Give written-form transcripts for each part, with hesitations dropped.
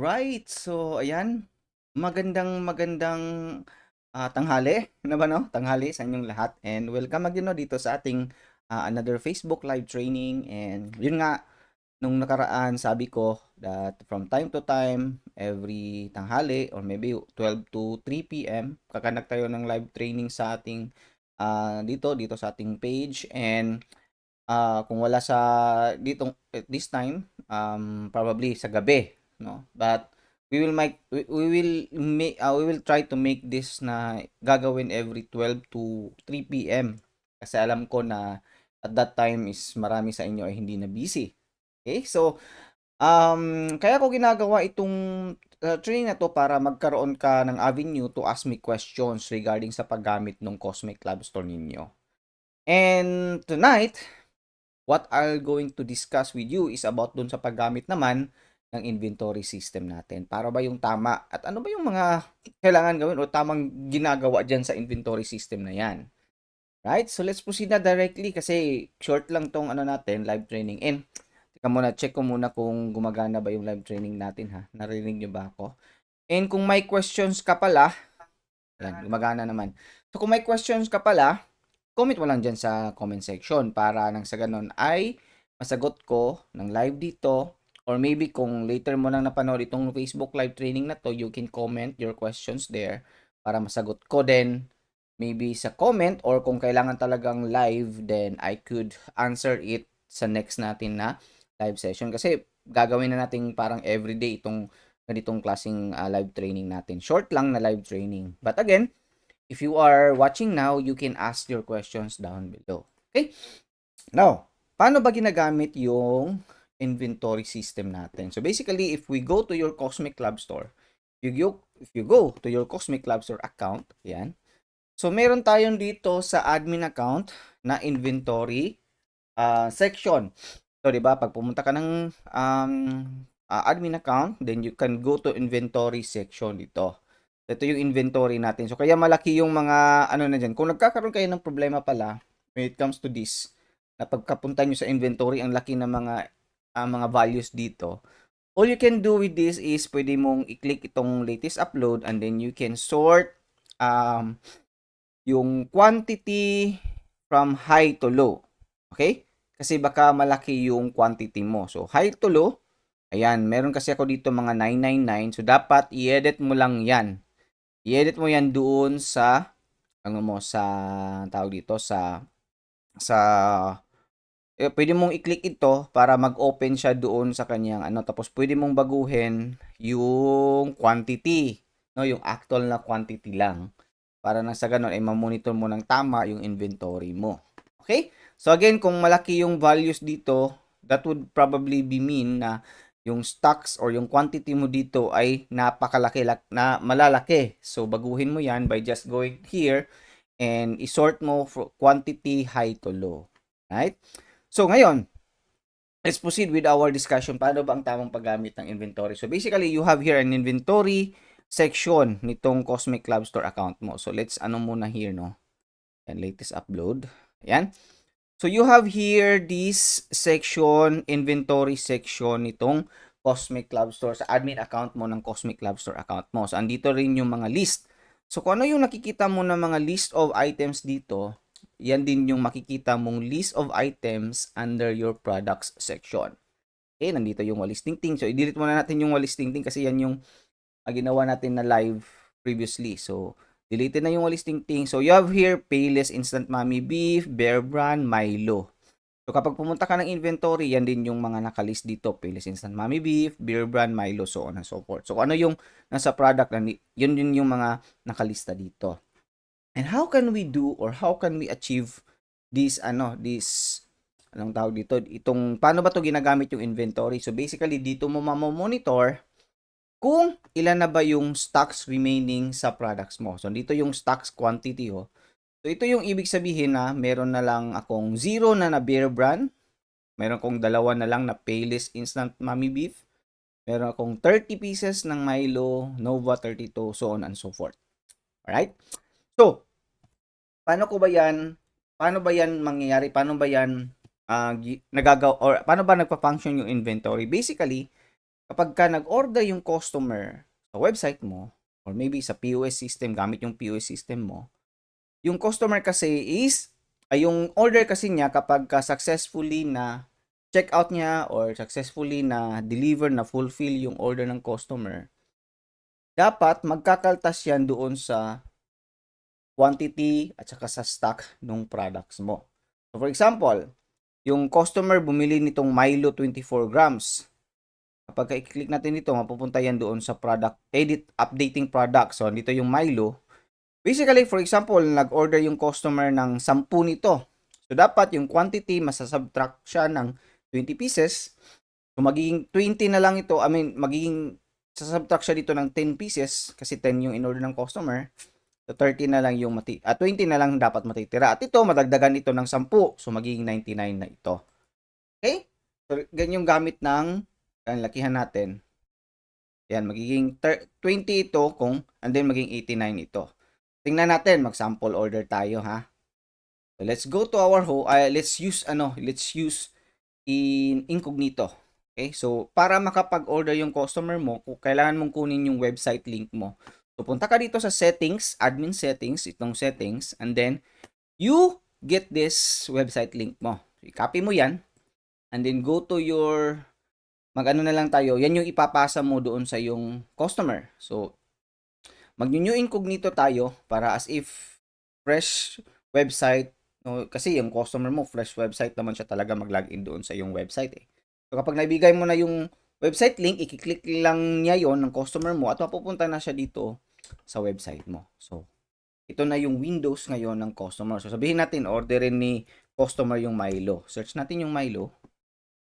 Alright, so ayan, magandang tanghali na ba 'no? Tanghali sa inyong lahat and welcome again 'no dito sa ating, another Facebook live training and yun nga, nung nakaraan sabi ko that from time to time, every tanghali or maybe 12 to 3 PM kakandak tayo ng live training sa ating, dito sa ating page and kung wala sa dito at this time, probably sa gabi, no? But we will try to make this na gagawin every 12 to 3 PM. Kasi alam ko na at that time is marami sa inyo ay hindi na busy. Okay? So, kaya ko ginagawa itong training na to para magkaroon ka ng avenue to ask me questions regarding sa paggamit ng Cosmic Lab Store ninyo. And tonight, what I'll going to discuss with you is about dun sa paggamit naman ng inventory system natin. Para ba yung tama at ano ba yung mga kailangan gawin o tamang ginagawa dyan sa inventory system na yan. Right? So let's proceed na directly kasi short lang tong ano natin, live training. And teka muna, check ko muna kung gumagana ba yung live training natin ha. Narinig nyo ba ako? And kung may questions ka pala, yan, gumagana naman. So kung may questions ka pala, comment mo lang dyan sa comment section para nang sa ganun ay masagot ko ng live dito or maybe kung later mo lang napanood itong Facebook live training na to, you can comment your questions there para masagot ko din maybe sa comment or kung kailangan talagang live then I could answer it sa next natin na live session kasi gagawin na natin parang everyday itong ganitong klaseng live training natin. Short lang na live training. But again, if you are watching now, you can ask your questions down below. Okay? Now, paano ba ginagamit yung inventory system natin? So basically, if we go to your Cosmic Lab Store, if you go to your Cosmic Lab Store account, yan. So meron tayong dito sa admin account na inventory section. So 'di ba, pag pumunta ka ng admin account, then you can go to inventory section dito. Ito yung inventory natin. So, kaya malaki yung mga, ano na dyan. Kung nagkakaroon kayo ng problema pala, when it comes to this, na pagkapunta nyo sa inventory, ang laki ng mga values dito. All you can do with this is, pwede mong i-click itong latest upload, and then you can sort yung quantity from high to low. Okay? Kasi baka malaki yung quantity mo. So, high to low, ayan, meron kasi ako dito mga 999. So, dapat i-edit mo lang yan. I-edit mo yan doon sa ano mo sa tawag dito sa pwede mong i-click ito para mag-open siya doon sa kanyang ano tapos pwede mong baguhin yung quantity, no, yung actual na quantity lang para nang sa ganun ay ma-monitor mo ng tama yung inventory mo. Okay? So again, kung malaki yung values dito, that would probably be mean na yung stocks or yung quantity mo dito ay napakalaki na malalaki. So baguhin mo yan by just going here and isort mo for quantity high to low. Right? So ngayon, let's proceed with our discussion. Paano ba ang tamang paggamit ng inventory? So basically, you have here an inventory section nitong Cosmic Lab Store account mo. So let's ano muna here, no? And latest upload. Ayan. So you have here this section, inventory section nitong Cosmic Lab Store sa admin account mo ng Cosmic Lab Store account mo. So andito rin yung mga list. So kung ano yung nakikita mo na mga list of items dito, yan din yung makikita mong list of items under your products section. Okay, nandito yung walis tingting. So i-delete muna natin yung walis tingting kasi yan yung ginawa natin na live previously. So deleted na yung walis tingting. So you have here Payless Instant Mommy Beef, Bear Brand, Milo. So kapag pumunta ka ng inventory, yan din yung mga nakalist dito. Payless Instant Mommy Beef, Bear Brand, Milo, so on and so forth. So ano yung nasa product, yun din yung mga nakalista dito. And how can we do or how can we achieve this anong tawag dito, itong paano ba to ginagamit yung inventory? So basically dito mo monitor kung ilan na ba yung stocks remaining sa products mo. So dito yung stocks quantity oh. So ito yung ibig sabihin na meron na lang akong 0 na Bear Brand, meron akong 2 na lang na Payless Instant Mommy Beef, meron akong 30 pieces ng Milo, Nova 32, so on and so forth. Alright? So, paano ba yan mangyayari? Paano ba yan nagagawa or paano ba nagpa-function yung inventory? Basically, kapag ka nag-order yung customer sa website mo, or maybe sa POS system, gamit yung POS system mo, yung customer kasi yung order kasi niya kapag ka successfully na check out niya or successfully na deliver na fulfill yung order ng customer, dapat magkakaltas yan doon sa quantity at saka sa stock ng products mo. So for example, yung customer bumili nitong Milo 24 grams. Kapag i-click natin dito, mapupunta yan doon sa product, edit, updating product. So, dito yung Milo. Basically, for example, nag-order yung customer ng 10 nito. So, dapat yung quantity, masasubtract siya ng 20 pieces. So, magiging 20 na lang ito. Magiging sasubtract siya dito ng 10 pieces kasi 10 yung in-order ng customer. So, 30 na lang yung 20 na lang dapat matitira. At ito, madagdagan ito ng 10. So, magiging 99 na ito. Okay? So, ganyan yung gamit ng lakihan natin. Yan, magiging 20 ito and then magiging 89 ito. Tingnan natin, mag-sample order tayo ha. So, let's go to our let's use in incognito. Okay? So, para makapag-order yung customer mo, kailangan mong kunin yung website link mo. So, punta ka dito sa settings, admin settings, itong settings, and then you get this website link mo. So, i-copy mo yan, and then go to your mag-ano na lang tayo, yan yung ipapasa mo doon sa yung customer. So, mag-new incognito tayo para as if fresh website, no, kasi yung customer mo, fresh website naman siya talaga mag-login doon sa yung website eh. So, kapag naibigay mo na yung website link, i-click lang niya yon ng customer mo at mapupunta na siya dito sa website mo. So, ito na yung windows ngayon ng customer. So, sabihin natin, orderin ni customer yung Milo. Search natin yung Milo.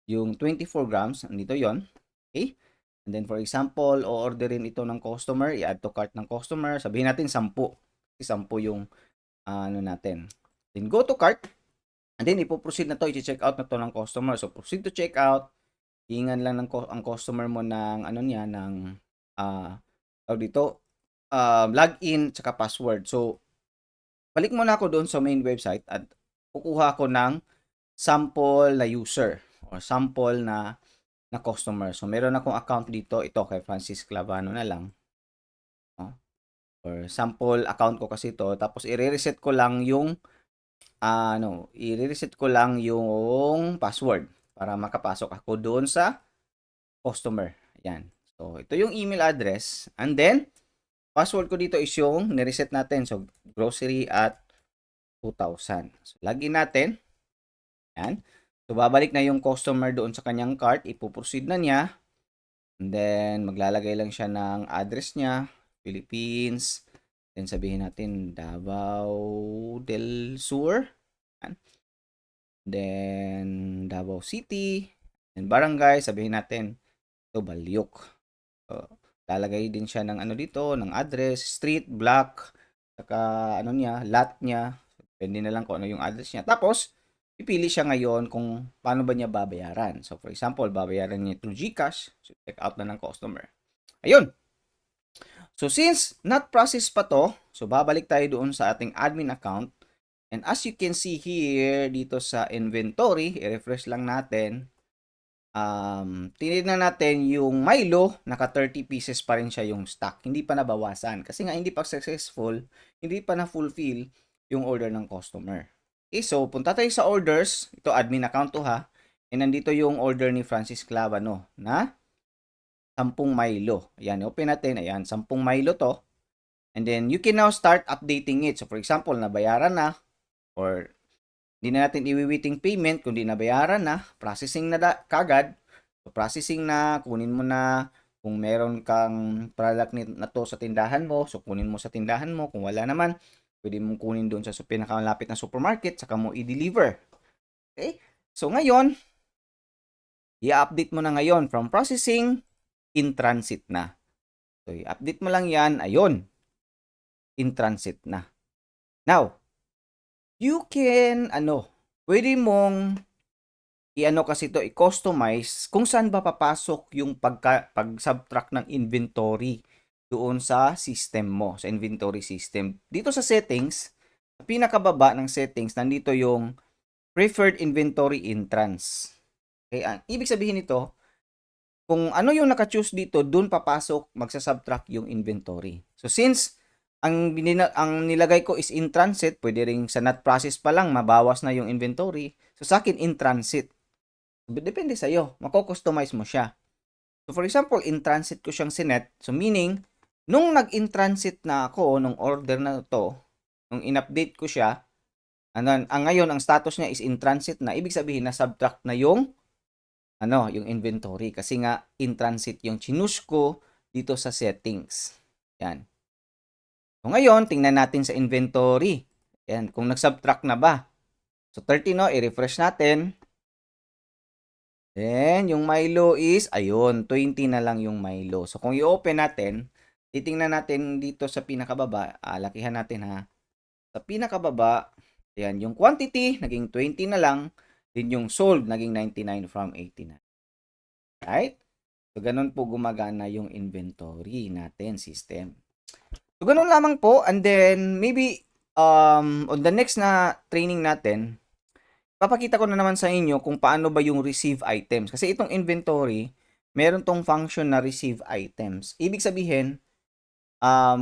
Yung 24 grams, andito yon. Okay? And then, for example, o-orderin ito ng customer, i-add to cart ng customer, sabihin natin 10. Kasi 10 yung natin. Then, go to cart. And then, ipoproceed na to, i-check out na to ng customer. So, proceed to check out. Hingan lang ang customer mo ng, dito, login, tsaka password. So, balik muna ako doon sa main website at kukuha ako ng sample na user or sample na customer. So, meron akong account dito. Ito kay Francis Clavano na lang. No? Or sample account ko kasi ito. Tapos, i-reset ko lang yung i-reset ko lang yung password para makapasok ako doon sa customer. Ayan. So, ito yung email address. And then, password ko dito is yung nireset natin. So, grocery at 2,000. So, login natin. Ayan. So, babalik na yung customer doon sa kanyang cart. Ipoproceed na niya. And then, maglalagay lang siya ng address niya. Philippines. Then, sabihin natin, Davao del Sur. Ayan. Then, Davao City. And barangay, sabihin natin, ito, Balyok. So, lalagay din siya ng dito, ng address, street, block, saka lot niya. Depende na lang kung ano yung address niya. Tapos, pipili siya ngayon kung paano ba niya babayaran. So, for example, babayaran niya through GCash. So, check out na ng customer. Ayun. So, since not processed pa to, so babalik tayo doon sa ating admin account. And as you can see here, dito sa inventory, i-refresh lang natin. Tinignan natin yung Milo, naka 30 pieces pa rin siya yung stock. Hindi pa nabawasan. Kasi nga, hindi pa successful, hindi pa na-fulfill yung order ng customer. Okay, so punta tayo sa orders. Ito admin account to ha. And nandito yung order ni Francis Clavano na 10 Milo. Ayan, open natin. Ayan, 10 Milo to. And then you can now start updating it. So for example, nabayaran na or hindi na natin iwiwiting payment kundi nabayaran na, processing na kagad. So processing na, kunin mo na kung meron kang product na to sa tindahan mo, so kunin mo sa tindahan mo. Kung wala naman, pwede mong kunin doon sa pinakamalapit na supermarket, saka mo i-deliver. Okay? So ngayon, i-update mo na ngayon from processing, in transit na. So i-update mo lang yan, ayun, in transit na. Now, you can, pwede mong kasi to i-customize kung saan ba papasok yung pag-subtract ng inventory doon sa system mo, sa inventory system. Dito sa settings, sa pinakababa ng settings, nandito yung preferred inventory entrance. Okay, ang ibig sabihin nito, kung ano yung naka-choose dito, dun papasok, magsasubtract yung inventory. So since ang nilagay ko is in transit, pwede ring sa not process pa lang mabawas na yung inventory. So sa akin in transit. Depende sa iyo, mako-customize mo siya. So for example, in transit ko siyang sinet. So meaning, nung nag-in transit na ako nung order na to, nung in-update ko siya, ngayon ang status niya is in transit na, ibig sabihin na subtract na yung yung inventory kasi nga in transit yung chinus ko dito sa settings. Yan. So ngayon, tingnan natin sa inventory. Yan, kung nag-subtract na ba. So 30 no, i-refresh natin. Then, yung Milo is, ayun, 20 na lang yung Milo. So kung i-open natin, titingnan natin dito sa pinakababa, lakihan natin ha. Sa pinakababa, yan, yung quantity, naging 20 na lang. Then yung sold, naging 99 from 89. Right? So, ganun po gumagana yung inventory natin, system. So, ganun lamang po. And then, maybe, on the next na training natin, papakita ko na naman sa inyo kung paano ba yung receive items. Kasi itong inventory, meron tong function na receive items. Ibig sabihin,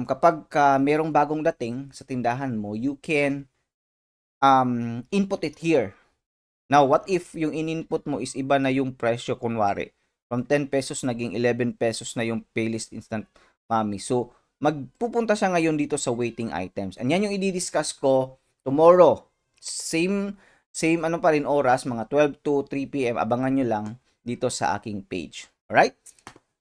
kapag merong bagong dating sa tindahan mo, you can input it here. Now, what if yung in-input mo is iba na yung presyo, kunwari? From 10 pesos, naging 11 pesos na yung Paylist Instant Mami. So, magpupunta siya ngayon dito sa waiting items. And yan yung i-discuss ko tomorrow. Same ano pa rin oras, mga 12 to 3 p.m. Abangan nyo lang dito sa aking page. Alright?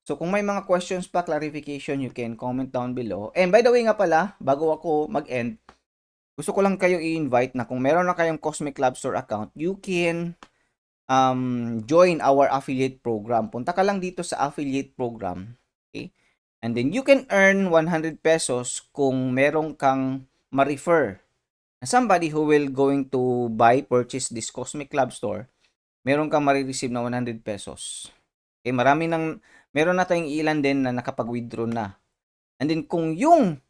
So, kung may mga questions pa, clarification, you can comment down below. And by the way nga pala, bago ako mag-end, gusto ko lang kayo i-invite na kung meron na kayong Cosmic Lab Store account, you can join our affiliate program. Punta ka lang dito sa affiliate program. Okay? And then you can earn 100 pesos kung meron kang ma-refer na somebody who will going to purchase this Cosmic Lab Store, meron kang ma-receive na 100 pesos. Okay? Meron na tayong ilan din na nakapag-withdraw na. And then kung yung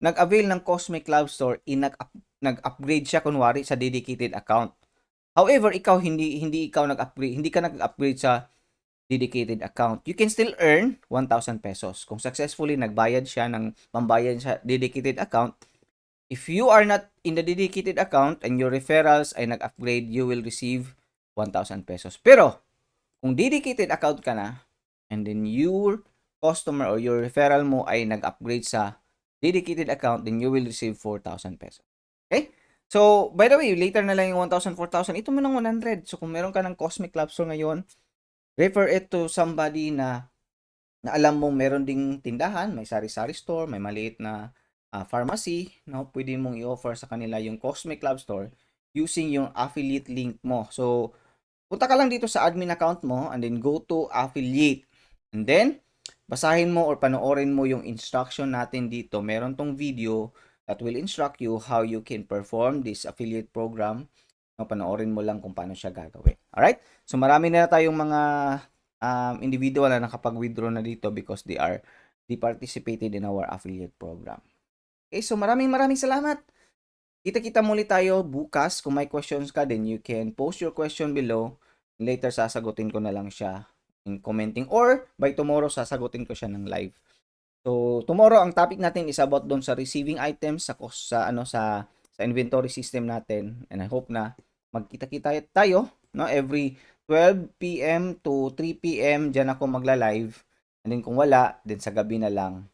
nag-avail ng Cosmic Lab Store, nag-upgrade siya kunwari sa dedicated account. However, ikaw hindi ikaw nag-upgrade, hindi ka nag-upgrade sa dedicated account. You can still earn 1,000 pesos. Kung successfully nagbayad siya ng pambayad sa dedicated account, if you are not in the dedicated account and your referrals ay nag-upgrade, you will receive 1,000 pesos. Pero, kung dedicated account ka na, and then your customer or your referral mo ay nag-upgrade sa dedicated account, then you will receive 4,000 pesos. Okay? So, by the way, later na lang yung 1,000, 4,000, ito mo ng 100. So, kung meron ka ng Cosmic Lab Store ngayon, refer it to somebody na alam mong meron ding tindahan, may sari-sari store, may maliit na pharmacy, no? Pwede mong i-offer sa kanila yung Cosmic Lab Store using yung affiliate link mo. So, punta ka lang dito sa admin account mo and then go to affiliate. And then, basahin mo or panoorin mo yung instruction natin dito. Meron tong video that will instruct you how you can perform this affiliate program. No, panoorin mo lang kung paano siya gagawin. Alright? So, marami na tayong mga individual na nakapag-withdraw na dito because they participated in our affiliate program. Okay, so maraming salamat. Kita-kita muli tayo bukas. Kung may questions ka, then you can post your question below. Later, sasagutin ko na lang siya in commenting or by tomorrow, sasagutin ko siya ng live. So, tomorrow, ang topic natin is about doon sa receiving items sa inventory system natin. And I hope na magkita-kita tayo, no? Every 12 p.m. to 3 p.m. Diyan ako magla-live. And then kung wala, then sa gabi na lang.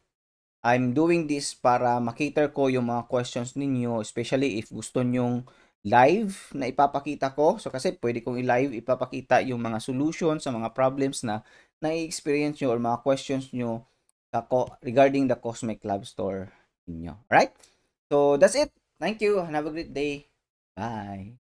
I'm doing this para makater ko yung mga questions ninyo, especially if gusto nyong live na ipapakita ko. So kasi pwede kong i-live, ipapakita yung mga solutions sa mga problems na na-experience nyo or mga questions nyo regarding the Cosmic Lab Store ninyo. Alright? So that's it. Thank you and have a great day. Bye.